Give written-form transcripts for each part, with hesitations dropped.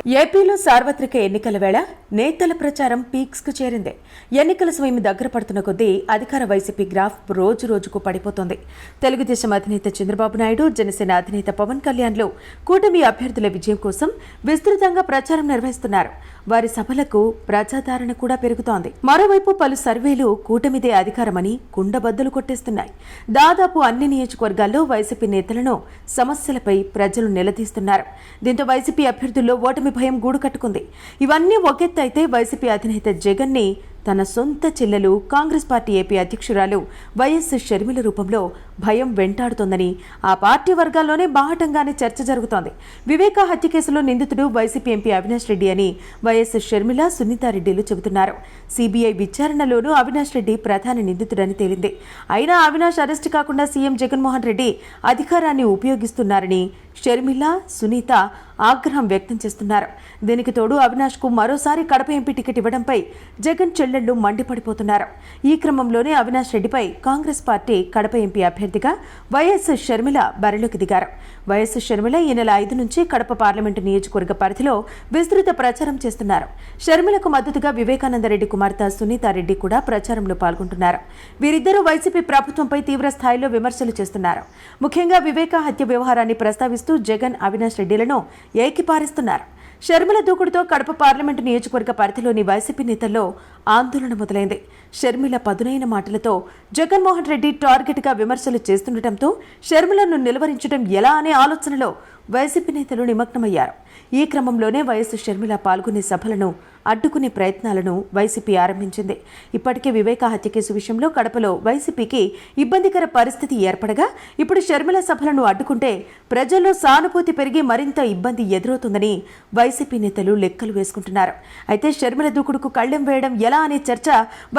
ఏపీలో సార్వత్రిక ఎన్నికల వేళ నేతల ప్రచారం పీక్స్కు చేరింది. ఎన్నికల సమయం దగ్గర పడుతున్న కొద్దీ అధికార వైసీపీ గ్రాఫ్ రోజు రోజుకు పడిపోతోంది. తెలుగుదేశం అధినేత చంద్రబాబు నాయుడు, జనసేన అధినేత పవన్ కళ్యాణ్లు కూటమి అభ్యర్థుల విజయం కోసం విస్తృతంగా ప్రచారం నిర్వహిస్తున్నారు. వారి సభలకు ప్రజాదరణ కూడా పెరుగుతోంది. మరోవైపు పలు సర్వేలు కూటమిదే అధికారమని కుండబద్దలు కొట్టేస్తున్నాయి. దాదాపు అన్ని నియోజకవర్గాల్లో వైసీపీ నేతలను సమస్యలపై ప్రజలు నిలదీస్తున్నారు. దీంతో వైసీపీ అభ్యర్థుల్లో ఓటమి భయం గూడు కట్టుకుంది. ఇవన్నీ ఒకెత్తైతే వైసీపీ అధినేత జగన్ ని తన సొంత చెల్లెలు కాంగ్రెస్ పార్టీ ఏపీ అధ్యక్షురాలు వైఎస్ షర్మిల రూపంలో భయం వెంటాడుతోందని ఆ పార్టీ వర్గాల్లోనే బాహటంగానే చర్చ జరుగుతోంది. వివేకా హత్య కేసులో నిందితుడు వైసీపీ ఎంపీ అవినాష్ రెడ్డి అని వైఎస్ షర్మిల, సునీతారెడ్డిలు చెబుతున్నారు. సిబిఐ విచారణలోనూ అవినాష్ రెడ్డి ప్రధాన నిందితుడని తేలింది. అయినా అవినాష్ అరెస్టు కాకుండా సీఎం జగన్మోహన్ రెడ్డి అధికారాన్ని ఉపయోగిస్తున్నారని షర్మిల, సునీత ఆగ్రహం వ్యక్తం చేస్తున్నారు. దీనికి తోడు అవినాష్ కు మరోసారి కడప ఎంపీ టికెట్ ఇవ్వడంపై జగన్ చెల్లెళ్లు మండిపడిపోతున్నారు. ఈ క్రమంలోనే అవినాష్ రెడ్డిపై కాంగ్రెస్ పార్టీ కడప ఎంపీ అభ్యర్థిగా వైఎస్ షర్మిల బరిలోకి దిగారు. వైఎస్ షర్మిల ఈ నెల 5 నుంచి కడప పార్లమెంటు నియోజకవర్గ పరిధిలో విస్తృత ప్రచారం చేస్తున్నారు. షర్మిలకు మద్దతుగా వివేకానందరెడ్డి కుమార్తె సునీతారెడ్డి కూడా ప్రచారంలో పాల్గొంటున్నారు. వీరిద్దరూ వైసీపీ ప్రభుత్వంపై తీవ్ర స్థాయిలో విమర్శలు చేస్తున్నారు. ముఖ్యంగా వివేకా హత్య వ్యవహారాన్ని ప్రస్తావిస్తూ జగన్, అవినాష్ రెడ్డిలను ఏకిపారిస్తున్నారు. షర్మిల దూకుడుతో కడప పార్లమెంటు నియోజకవర్గ పరిధిలోని వైసీపీ నేతల్లో ఆందోళన మొదలైంది. షర్మిల పదునైన మాటలతో జగన్మోహన్ రెడ్డి టార్గెట్గా విమర్శలు చేస్తుండటంతో షర్మిలను నిలువరించడం ఎలా అనే ఆలోచనలో వైసీపీ నేతలు నిమగ్నమయ్యారు. ఈ క్రమంలోనే వైఎస్ షర్మిల పాల్గొనే సభలను అడ్డుకునే ప్రయత్నాలను వైసీపీ ఆరంభించింది. ఇప్పటికే వివేకా హత్య కేసు విషయంలో కడపలో వైసీపీకి ఇబ్బందికర పరిస్థితి ఏర్పడగా ఇప్పుడు షర్మిల సభలను అడ్డుకుంటే ప్రజల్లో సానుభూతి పెరిగి మరింత ఇబ్బంది ఎదురవుతుందని వైసీపీ నేతలు లెక్కలు వేసుకుంటున్నారు. అయితే షర్మిల దూకుడుకు కళ్లెం వేయడం ఎలా అనే చర్చ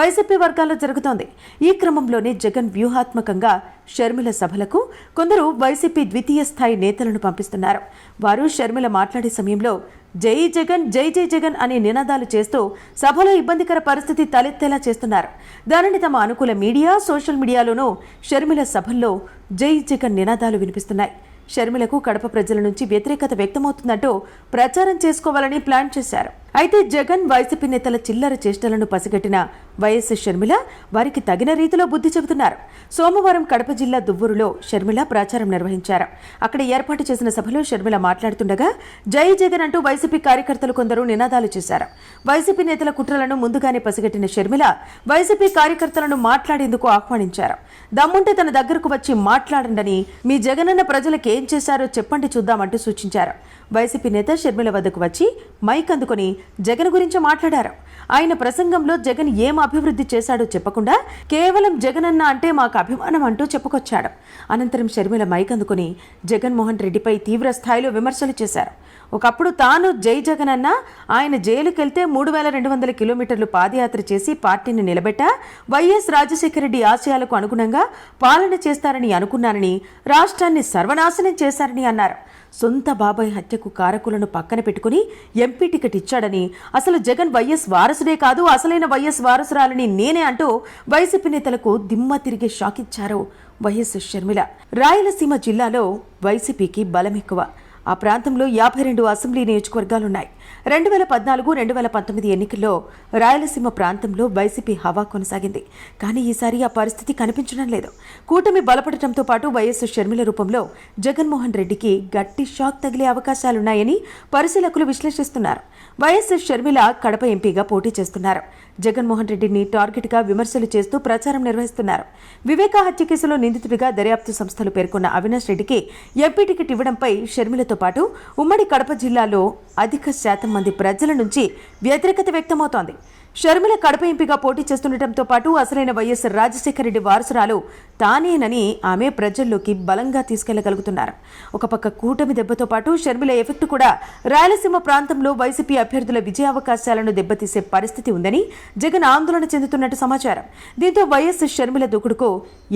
వైసీపీ వర్గాల్లో జరుగుతోంది. ఈ క్రమంలోనే జగన్ వ్యూహాత్మకంగా షర్మిల సభలకు కొందరు వైసీపీ ద్వితీయ స్థాయి నేతలను పంపిస్తున్నారు. వారు షర్మిల మాట్లాడే సమయంలో జై జగన్, జై జై జగన్ అనే నినాదాలు చేస్తూ సభలో ఇబ్బందికర పరిస్థితి తలెత్తేలా చేస్తున్నారు. దానిని తమ అనుకూల మీడియా, సోషల్ మీడియాలోనూ షర్మిల సభల్లో జై జగన్ నినాదాలు వినిపిస్తున్నాయి. షర్మిలకు కడప ప్రజల నుంచి వ్యతిరేకత వ్యక్తమవుతుందంటూ ప్రచారం చేసుకోవాలని ప్లాన్ చేశారు. అయితే జగన్, వైసీపీ నేతల చిల్లర చేష్టలను పసిగట్టిన వైఎస్ షర్మిల వారికి తగిన రీతిలో బుద్ధి చెబుతున్నారు. సోమవారం కడప జిల్లా దువ్వూరులో షర్మిల ప్రచారం నిర్వహించారు. అక్కడ ఏర్పాటు చేసిన సభలో షర్మిల మాట్లాడుతుండగా జై జగన్ అంటూ వైసీపీ కార్యకర్తలు కొందరు నినాదాలు చేశారు. వైసీపీ నేతల కుట్రలను ముందుగానే పసిగట్టిన షర్మిల వైసీపీ కార్యకర్తలను మాట్లాడేందుకు ఆహ్వానించారు. దమ్ముంటే తన దగ్గరకు వచ్చి మాట్లాడండని, మీ జగనన్న ప్రజలకు ఏం చేశారో చెప్పండి చూద్దామంటూ సూచించారు. వైసీపీ నేత షర్మిల వద్దకు వచ్చి మైక్ అందుకుని జగన్ గురించి మాట్లాడారు. ఆయన ప్రసంగంలో జగన్ ఏం అభివృద్ధి చేశాడో చెప్పకుండా కేవలం జగనన్న అంటే మాకు అభిమానం అంటూ చెప్పుకొచ్చాడు. అనంతరం షర్మిల మైక్ అందుకుని జగన్మోహన్ రెడ్డిపై తీవ్ర స్థాయిలో విమర్శలు చేశారు. ఒకప్పుడు తాను జై జగనన్న, ఆయన జైలుకెళ్తే 3200 కిలోమీటర్లు పాదయాత్ర చేసి పార్టీని నిలబెట్టా, వైఎస్ రాజశేఖర రెడ్డి ఆశయాలకు అనుగుణంగా పాలన చేస్తారని అనుకున్నానని, రాష్ట్రాన్ని సర్వనాశనం చేశారని అన్నారు. సొంత బాబాయ్ హత్యకు కారకులను పక్కన పెట్టుకుని ఎంపీ టికెట్ ఇచ్చాడని, అసలు జగన్ వైఎస్ వారసుడే కాదు, అసలైన వైఎస్ వారసురాలని నేనే అంటూ వైసీపీ నేతలకు దిమ్మ తిరిగే షాక్ ఇచ్చారు వైఎస్ షర్మిల. రాయలసీమ జిల్లాలో వైసీపీకి బలం ఎక్కువ. ఆ ప్రాంతంలో 52 అసెంబ్లీ నియోజకవర్గాలున్నాయి. 2014-2019 ఎన్నికల్లో రాయలసీమ ప్రాంతంలో వైసీపీ హవా కొనసాగింది. కానీ ఈసారి ఆ పరిస్థితి కనిపించడం లేదు. కూటమి బలపడటంతో పాటు వైఎస్ షర్మిల రూపంలో జగన్మోహన్ రెడ్డికి గట్టి షాక్ తగిలే అవకాశాలున్నాయని పరిశీలకులు విశ్లేషిస్తున్నారు. వైఎస్ షర్మిల కడప ఎంపీగా పోటీ చేస్తున్నారు. జగన్మోహన్ రెడ్డిని టార్గెట్గా విమర్శలు చేస్తూ ప్రచారం నిర్వహిస్తున్నారు. వివేకా హత్య కేసులో నిందితుడిగా దర్యాప్తు సంస్థలు పేర్కొన్న అవినాష్ రెడ్డికి ఎంపీ టికెట్ ఇవ్వడంపై షర్మిలతో పాటు ఉమ్మడి కడప జిల్లాలో అధిక శాతం మంది ప్రజల నుంచి వ్యతిరేకత వ్యక్తమవుతోంది. షర్మిల కడప ఎంపీగా పోటీ చేస్తుండటంతో పాటు అసలైన వైఎస్ రాజశేఖర రెడ్డి వారసురాలు తానేనని ఆమె ప్రజల్లోకి బలంగా తీసుకెళ్లగలుగుతున్నారు. ఒక పక్క కూటమి దెబ్బతో పాటు షర్మిల ఎఫెక్ట్ కూడా రాయలసీమ ప్రాంతంలో వైసీపీ అభ్యర్థుల విజయావకాశాలను దెబ్బతీసే పరిస్థితి ఉందని జగన్ ఆందోళన చెందుతున్నట్టు సమాచారం. దీంతో వైఎస్ షర్మిల దూకుడుకు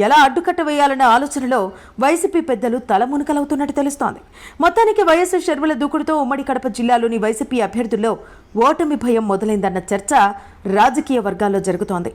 ఎలా అడ్డుకట్ట వేయాలన్న ఆలోచనలో వైసీపీ పెద్దలు తలమునకలవుతున్నట్టు తెలుస్తోంది. మొత్తానికి వైఎస్ షర్మిల దూకుడుతో ఉమ్మడి కడప జిల్లాలోని వైసీపీ అభ్యర్థుల్లో ఓటమి భయం మొదలైందన్న చర్చ రాజకీయ వర్గాల్లో జరుగుతోంది.